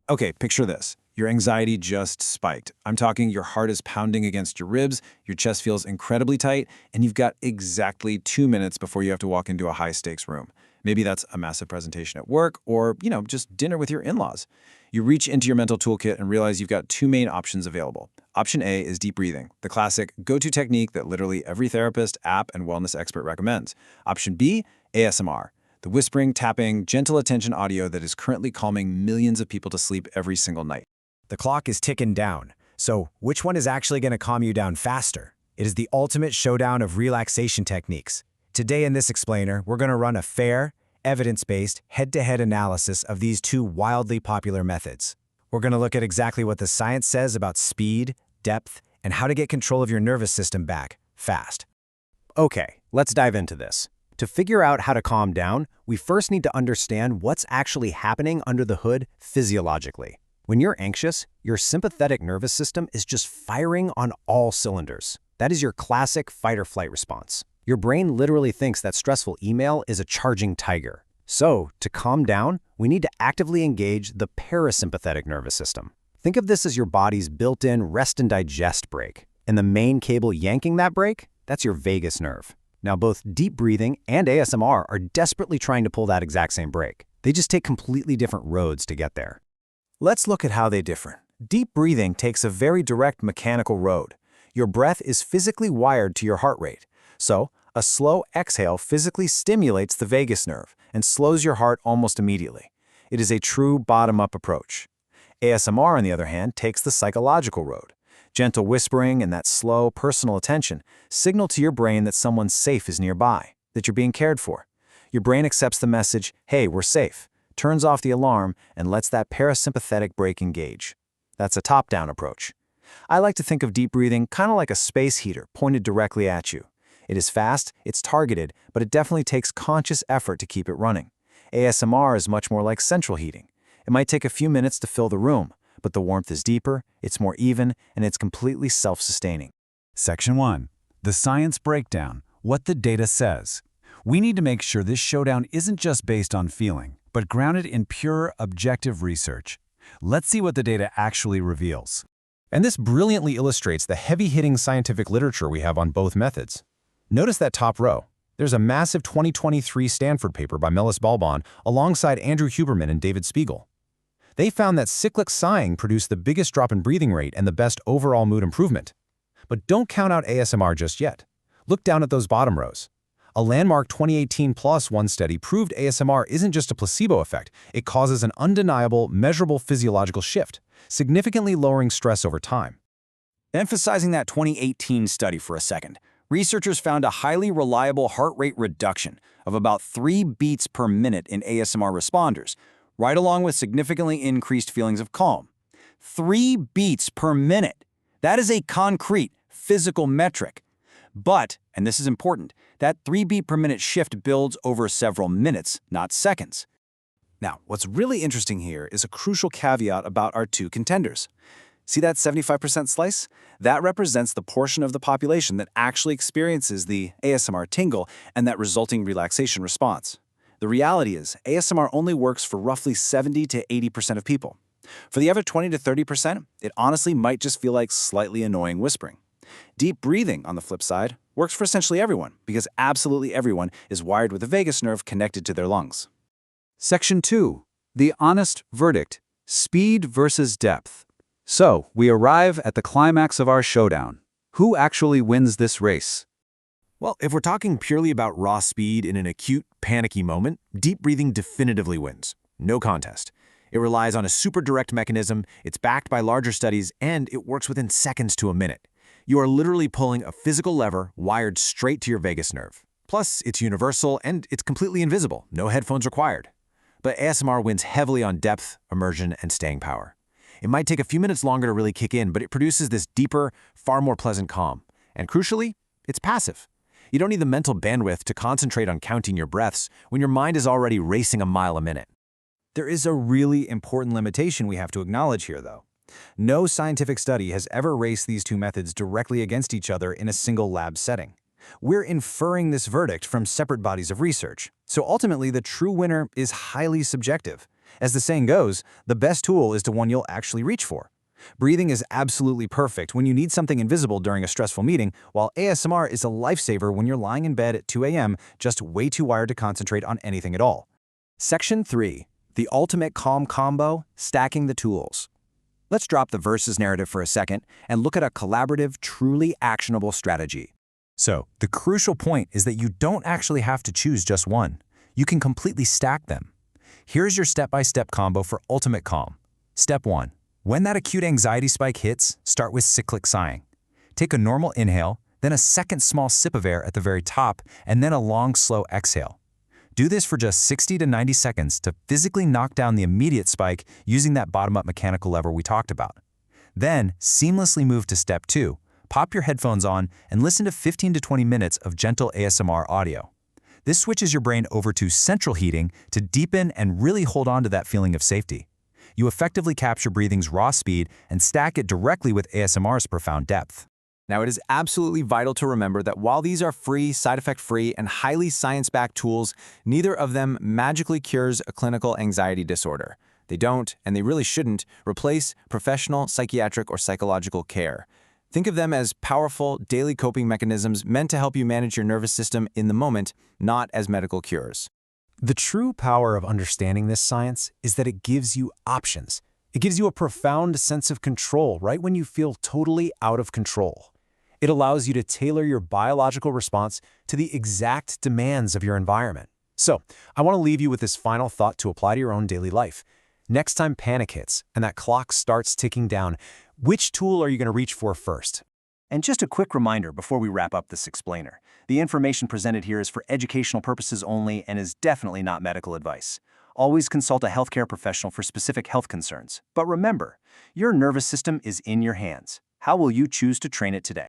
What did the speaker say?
Okay, picture this. Your anxiety just spiked. I'm talking your heart is pounding against your ribs, your chest feels incredibly tight, and you've got exactly 2 minutes before you have to walk into a high-stakes room. Maybe that's a massive presentation at work or, just dinner with your in-laws. You reach into your mental toolkit and realize you've got two main options available. Option A is deep breathing, the classic go-to technique that literally every therapist, app, and wellness expert recommends. Option B, ASMR. The whispering, tapping, gentle attention audio that is currently calming millions of people to sleep every single night. The clock is ticking down. So which one is actually going to calm you down faster? It is the ultimate showdown of relaxation techniques. Today in this explainer, we're going to run a fair, evidence-based, head-to-head analysis of these two wildly popular methods. We're going to look at exactly what the science says about speed, depth, and how to get control of your nervous system back fast. Okay, let's dive into this. To figure out how to calm down, we first need to understand what's actually happening under the hood physiologically. When you're anxious, your sympathetic nervous system is just firing on all cylinders. That is your classic fight-or-flight response. Your brain literally thinks that stressful email is a charging tiger. So, to calm down, we need to actively engage the parasympathetic nervous system. Think of this as your body's built-in rest and digest brake. And the main cable yanking that brake, that's your vagus nerve. Now, both deep breathing and ASMR are desperately trying to pull that exact same brake. They just take completely different roads to get there. Let's look at how they differ. Deep breathing takes a very direct mechanical road. Your breath is physically wired to your heart rate. So, a slow exhale physically stimulates the vagus nerve and slows your heart almost immediately. It is a true bottom-up approach. ASMR, on the other hand, takes the psychological road. Gentle whispering and that slow, personal attention signal to your brain that someone safe is nearby, that you're being cared for. Your brain accepts the message, hey, we're safe, turns off the alarm, and lets that parasympathetic brake engage. That's a top-down approach. I like to think of deep breathing kind of like a space heater pointed directly at you. It is fast, it's targeted, but it definitely takes conscious effort to keep it running. ASMR is much more like central heating. It might take a few minutes to fill the room, but the warmth is deeper, it's more even, and it's completely self-sustaining. Section 1. The science breakdown. What the data says. We need to make sure this showdown isn't just based on feeling, but grounded in pure, objective research. Let's see what the data actually reveals. And this brilliantly illustrates the heavy-hitting scientific literature we have on both methods. Notice that top row. There's a massive 2023 Stanford paper by Melis Balban alongside Andrew Huberman and David Spiegel. They found that cyclic sighing produced the biggest drop in breathing rate and the best overall mood improvement. But don't count out ASMR just yet. Look down at those bottom rows. A landmark 2018 PLOS One study proved ASMR isn't just a placebo effect, it causes an undeniable, measurable physiological shift, significantly lowering stress over time. Emphasizing that 2018 study for a second, researchers found a highly reliable heart rate reduction of about 3 beats per minute in ASMR responders, right along with significantly increased feelings of calm. 3 beats per minute. That is a concrete, physical metric. But, and this is important, that 3 beat per minute shift builds over several minutes, not seconds. Now, what's really interesting here is a crucial caveat about our two contenders. See that 75% slice? That represents the portion of the population that actually experiences the ASMR tingle and that resulting relaxation response. The reality is, ASMR only works for roughly 70 to 80% of people. For the other 20 to 30%, it honestly might just feel like slightly annoying whispering. Deep breathing, on the flip side, works for essentially everyone because absolutely everyone is wired with a vagus nerve connected to their lungs. Section 2. The honest verdict. Speed versus depth. So, we arrive at the climax of our showdown. Who actually wins this race? Well, if we're talking purely about raw speed in an acute, panicky moment, deep breathing definitively wins. No contest. It relies on a super direct mechanism, it's backed by larger studies, and it works within seconds to a minute. You are literally pulling a physical lever wired straight to your vagus nerve. Plus, it's universal and it's completely invisible, no headphones required. But ASMR wins heavily on depth, immersion, and staying power. It might take a few minutes longer to really kick in, but it produces this deeper, far more pleasant calm. And crucially, it's passive. You don't need the mental bandwidth to concentrate on counting your breaths when your mind is already racing a mile a minute. There is a really important limitation we have to acknowledge here, though. No scientific study has ever raced these two methods directly against each other in a single lab setting. We're inferring this verdict from separate bodies of research, so ultimately the true winner is highly subjective. As the saying goes, the best tool is the one you'll actually reach for. Breathing is absolutely perfect when you need something invisible during a stressful meeting, while ASMR is a lifesaver when you're lying in bed at 2 a.m. just way too wired to concentrate on anything at all. Section 3. The ultimate calm combo, stacking the tools. Let's drop the versus narrative for a second and look at a collaborative, truly actionable strategy. So, the crucial point is that you don't actually have to choose just one. You can completely stack them. Here's your step-by-step combo for ultimate calm. Step 1. When that acute anxiety spike hits, start with cyclic sighing. Take a normal inhale, then a second small sip of air at the very top, and then a long, slow exhale. Do this for just 60 to 90 seconds to physically knock down the immediate spike using that bottom-up mechanical lever we talked about. Then, seamlessly move to step 2. Pop your headphones on and listen to 15 to 20 minutes of gentle ASMR audio. This switches your brain over to central heating to deepen and really hold on to that feeling of safety. You effectively capture breathing's raw speed and stack it directly with ASMR's profound depth. Now, it is absolutely vital to remember that while these are free, side effect-free, and highly science-backed tools, neither of them magically cures a clinical anxiety disorder. They don't, and they really shouldn't, replace professional, psychiatric, or psychological care. Think of them as powerful, daily coping mechanisms meant to help you manage your nervous system in the moment, not as medical cures. The true power of understanding this science is that it gives you options. It gives you a profound sense of control right when you feel totally out of control. It allows you to tailor your biological response to the exact demands of your environment. So, I want to leave you with this final thought to apply to your own daily life. Next time panic hits and that clock starts ticking down, which tool are you going to reach for first? And just a quick reminder before we wrap up this explainer. The information presented here is for educational purposes only and is definitely not medical advice. Always consult a healthcare professional for specific health concerns. But remember, your nervous system is in your hands. How will you choose to train it today?